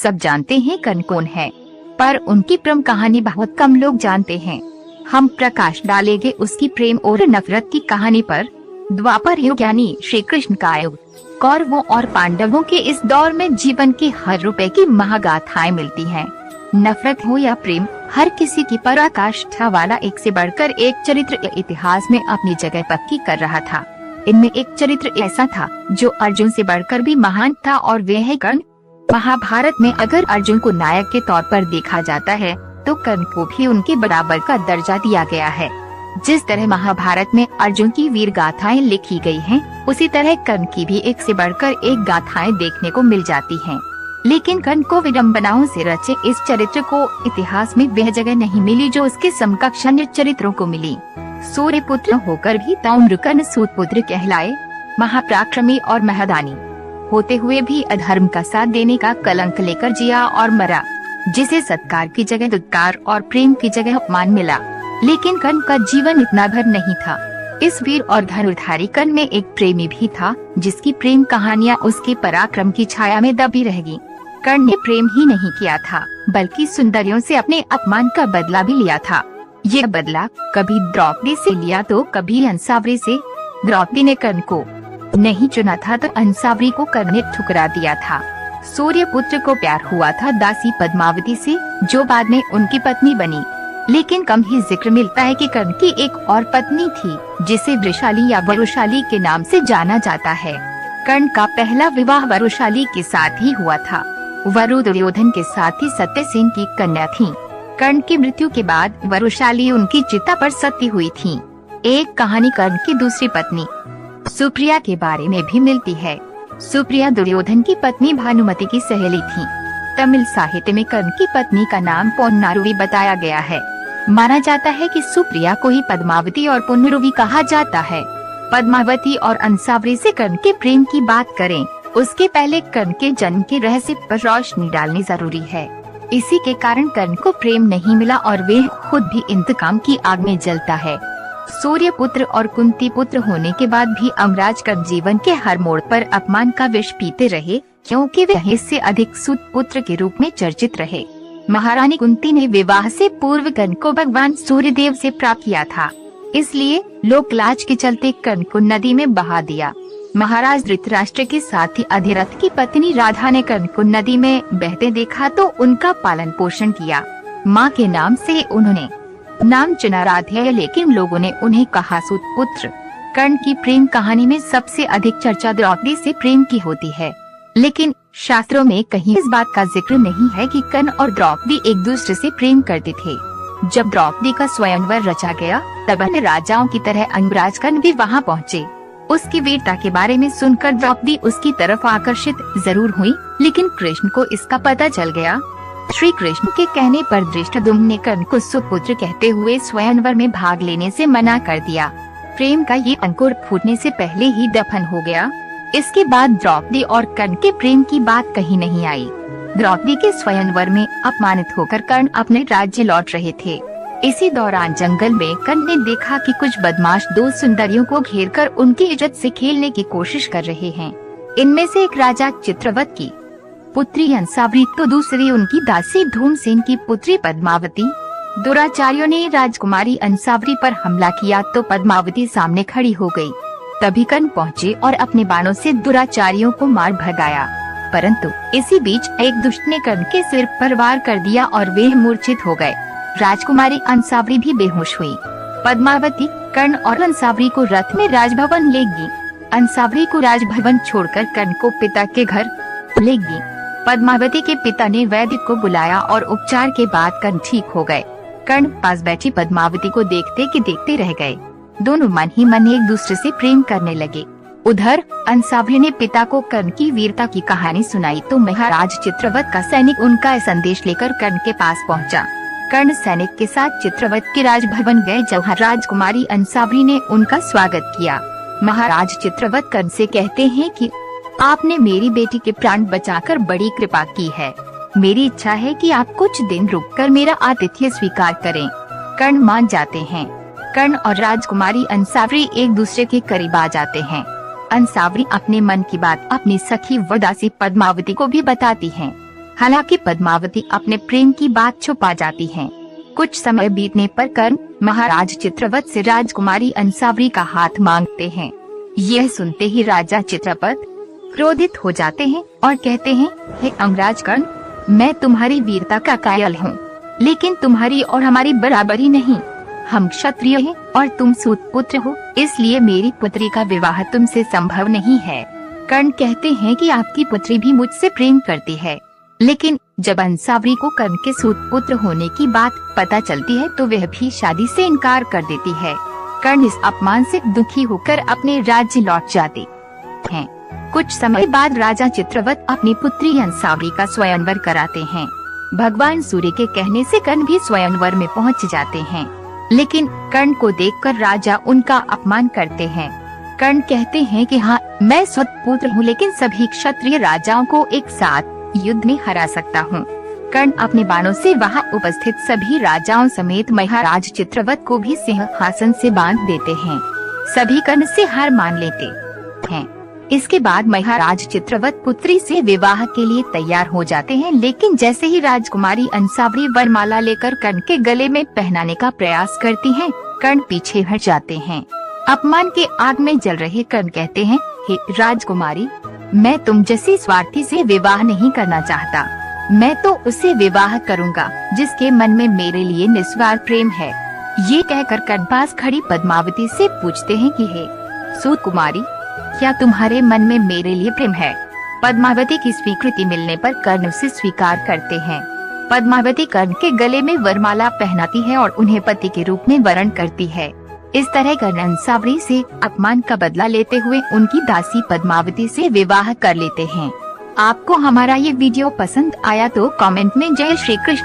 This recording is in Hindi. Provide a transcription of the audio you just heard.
सब जानते हैं कर्ण कौन है, पर उनकी प्रेम कहानी बहुत कम लोग जानते हैं। हम प्रकाश डालेंगे उसकी प्रेम और नफरत की कहानी पर। द्वापर युग यानी श्री कृष्ण का युग। कौरवों और पांडवों के इस दौर में जीवन के हर रुपए की महागाथाएं मिलती हैं। नफरत हो या प्रेम, हर किसी की पराकाष्ठा वाला एक से बढ़कर एक चरित्र इतिहास में अपनी जगह पक्की कर रहा था। इनमें एक चरित्र ऐसा था जो अर्जुन से बढ़कर भी महान था, और वे है कर्ण। महाभारत में अगर अर्जुन को नायक के तौर पर देखा जाता है तो कर्ण को भी उनके बराबर का दर्जा दिया गया है। जिस तरह महाभारत में अर्जुन की वीर गाथाएं लिखी गई हैं, उसी तरह कर्ण की भी एक से बढ़कर एक गाथाएं देखने को मिल जाती हैं। लेकिन कर्ण को विडंबनाओं से रचे इस चरित्र को इतिहास में वह जगह नहीं मिली जो उसके समकक्ष अन्य चरित्रों को मिली। सूर्य पुत्र होकर भी ताम्र कर्ण सूत पुत्र कहलाए। महापराक्रमी और महदानी होते हुए भी अधर्म का साथ देने का कलंक लेकर जिया और मरा, जिसे सत्कार की जगह दुत्कार और प्रेम की जगह अपमान मिला। लेकिन कर्ण का जीवन इतना भर नहीं था। इस वीर और धनुर्धारी कर्ण में एक प्रेमी भी था, जिसकी प्रेम कहानियां उसके पराक्रम की छाया में दबी रहेगी। कर्ण ने प्रेम ही नहीं किया था, बल्कि सुंदरियों से अपने अपमान का बदला भी लिया था। ये बदला कभी द्रौपदी से लिया तो कभी अंसावरी से। द्रौपदी ने कर्ण को नहीं चुना था तो अंसावरी को कर्ण ने ठुकरा दिया था। सूर्य पुत्र को प्यार हुआ था दासी पद्मावती से, जो बाद में उनकी पत्नी बनी। लेकिन कम ही जिक्र मिलता है कि कर्ण की एक और पत्नी थी, जिसे वृषाली या वरुशाली के नाम से जाना जाता है। कर्ण का पहला विवाह वरुशाली के साथ ही हुआ था। वरु दुर्योधन के साथ ही सत्यसेन की कन्या थी। कर्ण की मृत्यु के बाद वरुशाली उनकी चिता पर सती हुई थी। एक कहानी कर्ण की दूसरी पत्नी सुप्रिया के बारे में भी मिलती है। सुप्रिया दुर्योधन की पत्नी भानुमति की सहेली थी। तमिल साहित्य में कर्ण की पत्नी का नाम पोन्नारुवी बताया गया है। माना जाता है कि सुप्रिया को ही पद्मावती और पोन्नारुवी कहा जाता है। पद्मावती और अंसावरी से कर्ण के प्रेम की बात करें, उसके पहले कर्ण के जन्म के रहस्य पर रोशनी डालनी जरूरी है। इसी के कारण कर्ण को प्रेम नहीं मिला और वे खुद भी इंतकाम की आग में जलता है। सूर्य पुत्र और कुंती पुत्र होने के बाद भी अमराज कर्ण जीवन के हर मोड़ पर अपमान का विष पीते रहे, क्योंकि वे इससे अधिक सूत पुत्र के रूप में चर्चित रहे। महारानी कुंती ने विवाह से पूर्व कर्ण को भगवान सूर्यदेव से प्राप्त किया था, इसलिए लोक लाज के चलते कर्ण को नदी में बहा दिया। महाराज धृतराष्ट्र के साथ ही अधिरथ की पत्नी राधा ने कर्ण को नदी में बहते देखा तो उनका पालन पोषण किया। माँ के नाम से उन्होंने नाम चुना राधेय, लेकिन लोगों ने उन्हें कहा सूत पुत्र। कर्ण की प्रेम कहानी में सबसे अधिक चर्चा द्रौपदी से प्रेम की होती है, लेकिन शास्त्रों में कहीं इस बात का जिक्र नहीं है कि कर्ण और द्रौपदी एक दूसरे से प्रेम करते थे। जब द्रौपदी का स्वयंवर रचा गया तब अन्य राजाओं की तरह अंगराज कर्ण भी वहां पहुंचे। उसकी वीरता के बारे में सुनकर द्रौपदी उसकी तरफ आकर्षित जरूर हुई, लेकिन कृष्ण को इसका पता चल गया। श्री कृष्ण के कहने पर धृष्टद्युम्न ने कर्ण को सुपुत्र कहते हुए स्वयंवर में भाग लेने से मना कर दिया। प्रेम का ये अंकुर फूटने से पहले ही दफन हो गया। इसके बाद द्रौपदी और कर्ण के प्रेम की बात कहीं नहीं आई। द्रौपदी के स्वयंवर में अपमानित होकर कर्ण अपने राज्य लौट रहे थे। इसी दौरान जंगल में कर्ण ने देखा कि कुछ बदमाश दो सुंदरियों को घेरकर उनकी इज्जत से खेलने की कोशिश कर रहे हैं। इनमें से एक राजा चित्रवत की पुत्री अंसावरी तो दूसरी उनकी दासी धूमसेन की पुत्री पद्मावती। दुराचारियों ने राजकुमारी अंसावरी पर हमला किया तो पद्मावती सामने खड़ी हो गई। तभी कर्ण पहुँचे और अपने बाणों से दुराचारियों को मार भगाया, परंतु इसी बीच एक दुष्ट ने कर्ण के सिर पर वार कर दिया और वे मूर्छित हो गए। राजकुमारी अंसावरी भी बेहोश हुई। पद्मावती कर्ण और अंसावरी को रथ में राजभवन ले गई। अंसावरी को राजभवन छोड़कर कर्ण को पिता के घर ले गई। पद्मावती के पिता ने वैद्य को बुलाया और उपचार के बाद कर्ण ठीक हो गए। कर्ण पास बैठी पद्मावती को देखते कि देखते रह गए। दोनों मन ही मन एक दूसरे से प्रेम करने लगे। उधर अंसावरी ने पिता को कर्ण की वीरता की कहानी सुनाई तो महाराज चित्रवत का सैनिक उनका संदेश लेकर कर्ण के पास पहुंचा। कर्ण सैनिक के साथ चित्रवत के राजभवन गए, जहाँ राजकुमारी अंसावरी ने उनका स्वागत किया। महाराज चित्रवत कर्ण से कहते हैं कि आपने मेरी बेटी के प्राण बचाकर बड़ी कृपा की है। मेरी इच्छा है कि आप कुछ दिन रुककर मेरा आतिथ्य स्वीकार करें। कर्ण मान जाते हैं। कर्ण और राजकुमारी अंसावरी एक दूसरे के करीब आ जाते हैं। अंसावरी अपने मन की बात अपनी सखी व दासी पद्मावती को भी बताती हैं। हालांकि पद्मावती अपने प्रेम की बात छुपा जाती है। कुछ समय बीतने पर कर्ण महाराज चित्रवत से राजकुमारी अंसावरी का हाथ मांगते हैं। यह सुनते ही राजा चित्रवत क्रोधित हो जाते हैं और कहते हैं, हे अंगराज कर्ण, मैं तुम्हारी वीरता का कायल हूँ, लेकिन तुम्हारी और हमारी बराबरी नहीं। हम क्षत्रिय हैं और तुम सूत पुत्र हो, इसलिए मेरी पुत्री का विवाह तुमसे संभव नहीं है। कर्ण कहते हैं कि आपकी पुत्री भी मुझसे प्रेम करती है, लेकिन जब अंसावरी को कर्ण के सूत पुत्र होने की बात पता चलती है तो वह भी शादी से इनकार कर देती है। कर्ण इस अपमान से दुखी होकर अपने राज्य लौट जाते हैं। कुछ समय बाद राजा चित्रवत अपनी पुत्री अंसावरी का स्वयंवर कराते हैं। भगवान सूर्य के कहने से कर्ण भी स्वयंवर में पहुंच जाते हैं, लेकिन कर्ण को देखकर राजा उनका अपमान करते हैं। कर्ण कहते हैं कि हाँ, मैं सत्पुत्र हूँ, लेकिन सभी क्षत्रिय राजाओं को एक साथ युद्ध में हरा सकता हूँ। कर्ण अपने बाणों से वहाँ उपस्थित सभी राजाओं समेत महाराज चित्रवत को भी सिंहासन से बांध देते हैं। सभी कर्ण से हार मान लेते हैं। इसके बाद महाराज चित्रवत पुत्री से विवाह के लिए तैयार हो जाते हैं, लेकिन जैसे ही राजकुमारी अंसावरी वरमाला लेकर कर्ण के गले में पहनाने का प्रयास करती हैं, कर्ण पीछे हट जाते हैं। अपमान के आग में जल रहे कर्ण कहते हैं, हे राजकुमारी, मैं तुम जैसी स्वार्थी से विवाह नहीं करना चाहता। मैं तो उसे विवाह करूंगा जिसके मन में मेरे लिए निस्वार्थ प्रेम है। ये कहकर कर्ण पास खड़ी पद्मावती से पूछते हैं कि हे सूत कुमारी, क्या तुम्हारे मन में मेरे लिए प्रेम है? पद्मावती की स्वीकृति मिलने पर कर्ण उसे स्वीकार करते हैं। पद्मावती कर्ण के गले में वरमाला पहनाती है और उन्हें पति के रूप में वरण करती है। इस तरह कर्ण अंसावरी से अपमान का बदला लेते हुए उनकी दासी पद्मावती से विवाह कर लेते हैं। आपको हमारा ये वीडियो पसंद आया तो कमेंट में जय श्री कृष्ण